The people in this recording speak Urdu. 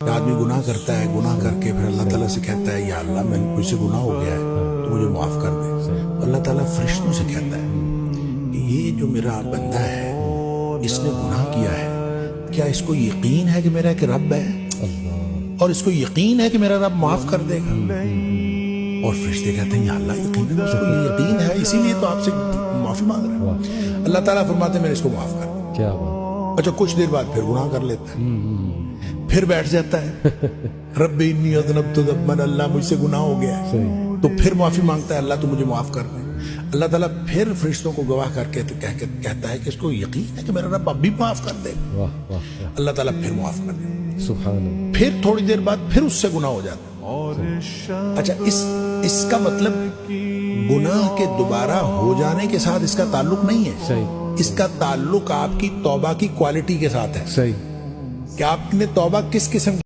آدمی گناہ کرتا ہے، گناہ کر کے پھر اللہ تعالیٰ سے کہتا ہے یا اللہ میں مجھ سے گناہ ہو گیا ہے تو مجھے معاف کر دے. اللہ تعالیٰ فرشتوں سے کہتا ہے کہ یہ جو میرا بندہ ہے اس نے گناہ کیا ہے، کیا اس کو یقین ہے کہ میرا ایک رب ہے اور اس کو یقین ہے کہ میرا رب معاف کر دے گا؟ اور فرشتے کہتے ہیں یا اللہ یقین ہے، اس کو یہ یقین ہے اسی لیے تو آپ سے معافی مانگ رہا ہے. اللہ تعالیٰ فرماتے ہیں میں اس کو معاف کر دوں. کیا بات. اچھا کچھ دیر بعد پھر گناہ کر لیتا ہے، پھر بیٹھ جاتا ہے رب انی اذنبت ذنبا، اللہ مجھ سے گناہ ہو گیا ہے، تو پھر معافی مانگتا ہے اللہ تو مجھے معاف کر دے. اللہ تعالیٰ پھر فرشتوں کو گواہ کر کے کہتا ہے کہ اس کو یقین ہے کہ میرا رب اب بھی معاف کر دے. اللہ تعالیٰ پھر معاف کر دے. سبحان اللہ. پھر تھوڑی دیر بعد پھر اس سے گناہ ہو جاتا ہے. اچھا اس کا مطلب گناہ کے دوبارہ ہو جانے کے ساتھ اس کا تعلق نہیں ہے. صحیح. اس کا تعلق آپ کی توبہ کی کوالٹی کے ساتھ ہے. صحیح. کہ آپ نے توبہ کس قسم